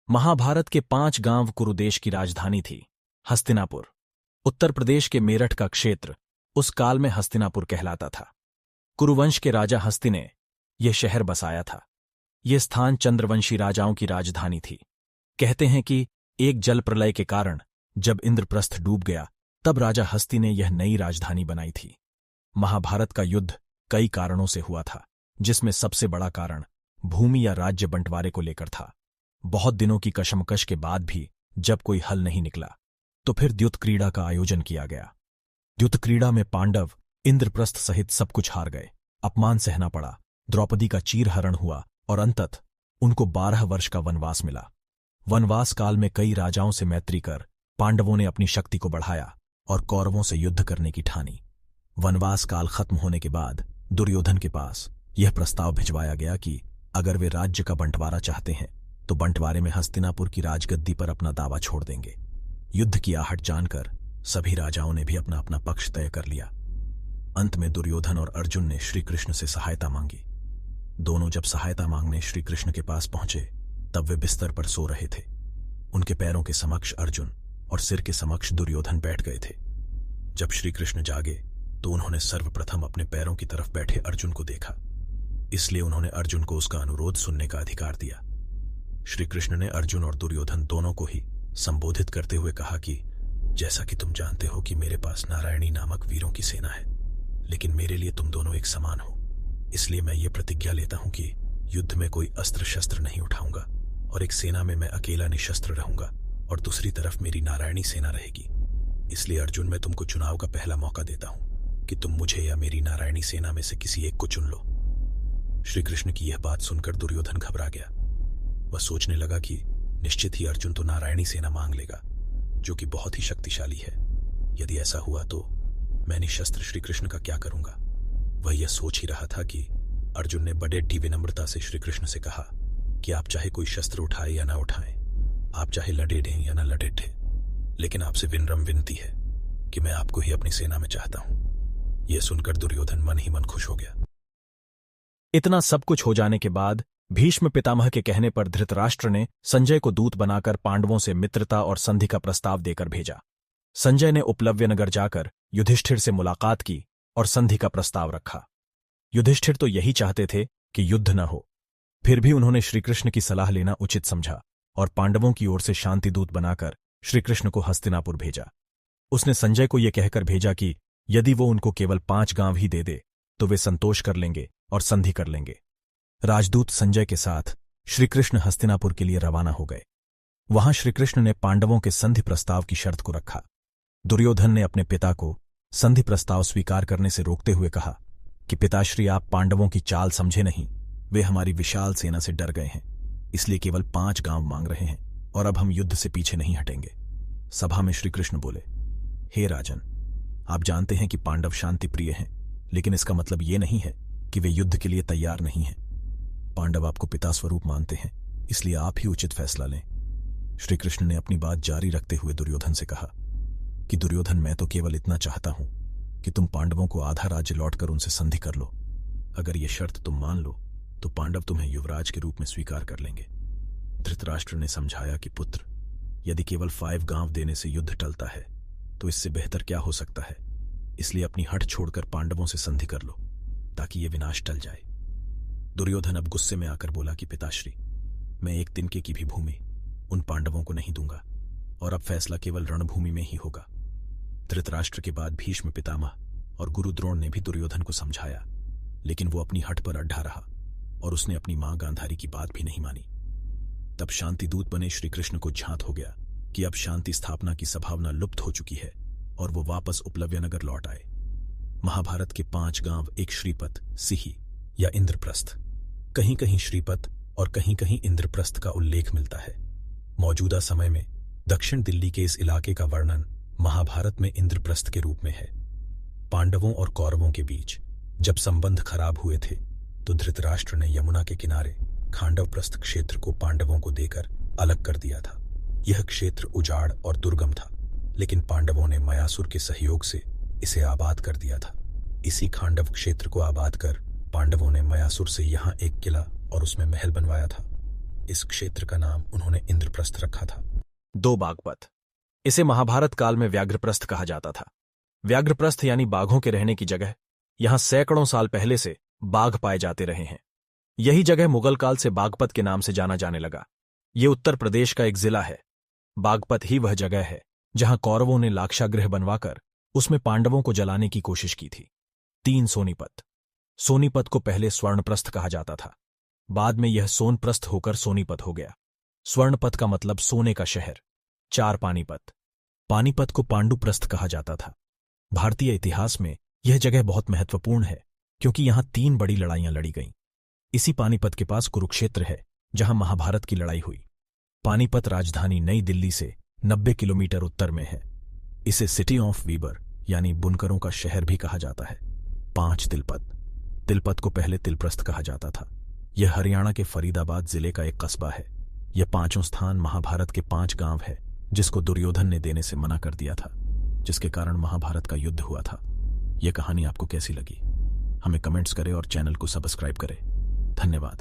महाभारत के 5 गांव कुरुदेश की राजधानी थी, हस्तिनापुर। उत्तर प्रदेश के मेरठ का क्षेत्र उस काल में हस्तिनापुर कहलाता था। कुरुवंश के राजा हस्ति ने यह शहर बसाया था। यह स्थान चंद्रवंशी राजाओं की राजधानी थी। कहते हैं कि एक जल प्रलय के कारण जब इंद्रप्रस्थ डूब गया, तब राजा हस्ति ने यह नई राजधानी बनाई थी। महाभारत का युद्ध कई कारणों से हुआ था, जिसमें सबसे बड़ा कारण भूमि या राज्य बंटवारे को लेकर था। बहुत दिनों की कशमकश के बाद भी जब कोई हल नहीं निकला, तो फिर द्युत क्रीड़ा का आयोजन किया गया। द्युत क्रीड़ा में पांडव इंद्रप्रस्थ सहित सब कुछ हार गए। अपमान सहना पड़ा, द्रौपदी का चीरहरण हुआ और अंततः उनको 12 वर्ष का वनवास मिला। वनवास काल में कई राजाओं से मैत्री कर पांडवों ने अपनी शक्ति को बढ़ाया और कौरवों से युद्ध करने की ठानी। वनवास काल खत्म होने के बाद दुर्योधन के पास यह प्रस्ताव भिजवाया गया कि अगर वे राज्य का बंटवारा चाहते हैं तो बंटवारे में हस्तिनापुर की राजगद्दी पर अपना दावा छोड़ देंगे। युद्ध की आहट जानकर सभी राजाओं ने भी अपना अपना पक्ष तय कर लिया। अंत में दुर्योधन और अर्जुन ने श्री कृष्ण से सहायता मांगी। दोनों जब सहायता मांगने श्री कृष्ण के पास पहुंचे, तब वे बिस्तर पर सो रहे थे। उनके पैरों के समक्ष अर्जुन और सिर के समक्ष दुर्योधन बैठ गए थे। जब श्री कृष्ण जागे तो उन्होंने सर्वप्रथम अपने पैरों की तरफ बैठे अर्जुन को देखा, इसलिए उन्होंने अर्जुन को उसका अनुरोध सुनने का अधिकार दिया। श्री कृष्ण ने अर्जुन और दुर्योधन दोनों को ही संबोधित करते हुए कहा कि जैसा कि तुम जानते हो कि मेरे पास नारायणी नामक वीरों की सेना है, लेकिन मेरे लिए तुम दोनों एक समान हो। इसलिए मैं ये प्रतिज्ञा लेता हूं कि युद्ध में कोई अस्त्र शस्त्र नहीं उठाऊंगा और एक सेना में मैं अकेला निशस्त्र रहूंगा और दूसरी तरफ मेरी नारायणी सेना रहेगी। इसलिए अर्जुन, मैं तुमको चुनाव का पहला मौका देता हूं कि तुम मुझे या मेरी नारायणी सेना में से किसी एक को चुन लो। श्री कृष्ण की यह बात सुनकर दुर्योधन घबरा गया। वह सोचने लगा कि निश्चित ही अर्जुन तो नारायणी सेना मांग लेगा, जो कि बहुत ही शक्तिशाली है। यदि ऐसा हुआ तो मैं निशस्त्र श्री कृष्ण का क्या करूंगा। वह यह सोच ही रहा था कि अर्जुन ने बड़े विनम्रता से श्री कृष्ण से कहा कि आप चाहे कोई शस्त्र उठाए या ना उठाएं, आप चाहे लड़े ढें या ना लड़े ढें, लेकिन आपसे विनम्र विनती है कि मैं आपको ही अपनी सेना में चाहता हूं। यह सुनकर दुर्योधन मन ही मन खुश हो गया। इतना सब कुछ हो जाने के बाद भीष्म पितामह के कहने पर धृतराष्ट्र ने संजय को दूत बनाकर पांडवों से मित्रता और संधि का प्रस्ताव देकर भेजा। संजय ने उपलव्य नगर जाकर युधिष्ठिर से मुलाकात की और संधि का प्रस्ताव रखा। युधिष्ठिर तो यही चाहते थे कि युद्ध न हो, फिर भी उन्होंने श्रीकृष्ण की सलाह लेना उचित समझा और पांडवों की ओर से शांति दूत बनाकर श्रीकृष्ण को हस्तिनापुर भेजा। उसने संजय को यह कहकर भेजा कि यदि वो उनको केवल 5 गांव ही दे दे तो वे संतोष कर लेंगे और संधि कर लेंगे। राजदूत संजय के साथ श्रीकृष्ण हस्तिनापुर के लिए रवाना हो गए। वहां श्रीकृष्ण ने पांडवों के संधि प्रस्ताव की शर्त को रखा। दुर्योधन ने अपने पिता को संधि प्रस्ताव स्वीकार करने से रोकते हुए कहा कि पिताश्री, आप पांडवों की चाल समझे नहीं। वे हमारी विशाल सेना से डर गए हैं, इसलिए केवल 5 गांव मांग रहे हैं और अब हम युद्ध से पीछे नहीं हटेंगे। सभा में श्रीकृष्ण बोले, हे राजन, आप जानते हैं कि पांडव शांति प्रिय हैं, लेकिन इसका मतलब ये नहीं है कि वे युद्ध के लिए तैयार नहीं हैं। पांडव आपको पिता स्वरूप मानते हैं, इसलिए आप ही उचित फैसला लें। श्रीकृष्ण ने अपनी बात जारी रखते हुए दुर्योधन से कहा कि दुर्योधन, मैं तो केवल इतना चाहता हूं कि तुम पांडवों को आधा राज्य लौटकर उनसे संधि कर लो। अगर यह शर्त तुम मान लो तो पांडव तुम्हें युवराज के रूप में स्वीकार कर लेंगे। धृतराष्ट्र ने समझाया कि पुत्र, यदि केवल 5 गांव देने से युद्ध टलता है तो इससे बेहतर क्या हो सकता है। इसलिए अपनी हठ छोड़कर पांडवों से संधि कर लो ताकि यह विनाश टल जाए। दुर्योधन अब गुस्से में आकर बोला कि पिताश्री, मैं एक तिनके की भी भूमि उन पांडवों को नहीं दूंगा और अब फैसला केवल रणभूमि में ही होगा। धृतराष्ट्र के बाद भीष्म पितामह और गुरु द्रोण ने भी दुर्योधन को समझाया, लेकिन वो अपनी हठ पर अड्ढा रहा और उसने अपनी मां गांधारी की बात भी नहीं मानी। तब शांति दूत बने श्रीकृष्ण को झांत हो गया कि अब शांति स्थापना की संभावना लुप्त हो चुकी है और वो वापस उपलव्य नगर लौट आए। महाभारत के 5 गांव एक श्रीपत, सिही या इंद्रप्रस्थ, कहीं कहीं श्रीपत और कहीं कहीं इंद्रप्रस्थ का उल्लेख मिलता है। मौजूदा समय में दक्षिण दिल्ली के इस इलाके का वर्णन महाभारत में इंद्रप्रस्थ के रूप में है। पांडवों और कौरवों के बीच जब संबंध खराब हुए थे तो धृतराष्ट्र ने यमुना के किनारे खांडवप्रस्थ क्षेत्र को पांडवों को देकर अलग कर दिया था। यह क्षेत्र उजाड़ और दुर्गम था, लेकिन पांडवों ने मयासुर के सहयोग से इसे आबाद कर दिया था। इसी खांडव क्षेत्र को आबाद कर पांडवों ने मयासुर से यहाँ एक किला और उसमें महल बनवाया था। इस क्षेत्र का नाम उन्होंने इंद्रप्रस्थ रखा था। 2 बागपत। इसे महाभारत काल में व्याघ्रप्रस्थ कहा जाता था। व्याघ्रप्रस्थ यानी बाघों के रहने की जगह। यहां सैकड़ों साल पहले से बाघ पाए जाते रहे हैं। यही जगह मुगल काल से बागपत के नाम से जाना जाने लगा। ये उत्तर प्रदेश का एक जिला है। बागपत ही वह जगह है जहां कौरवों ने लाक्षागृह बनवाकर उसमें पांडवों को जलाने की कोशिश की थी। 3 सोनीपत। सोनीपत को पहले स्वर्णप्रस्थ कहा जाता था, बाद में यह सोनप्रस्थ होकर सोनीपत हो गया। स्वर्णपत का मतलब सोने का शहर। 4 पानीपत। पानीपत को पांडुप्रस्थ कहा जाता था। भारतीय इतिहास में यह जगह बहुत महत्वपूर्ण है क्योंकि यहां 3 बड़ी लड़ाइयां लड़ी गईं। इसी पानीपत के पास कुरुक्षेत्र है जहां महाभारत की लड़ाई हुई। पानीपत राजधानी नई दिल्ली से 90 किलोमीटर उत्तर में है। इसे सिटी ऑफ वीवर यानी बुनकरों का शहर भी कहा जाता है। 5 तिलपत। तिलपत को पहले तिलप्रस्थ कहा जाता था। यह हरियाणा के फरीदाबाद जिले का एक कस्बा है। यह 5वां स्थान महाभारत के 5 गांव है जिसको दुर्योधन ने देने से मना कर दिया था, जिसके कारण महाभारत का युद्ध हुआ था। यह कहानी आपको कैसी लगी हमें कमेंट्स करें और चैनल को सब्सक्राइब करें। धन्यवाद।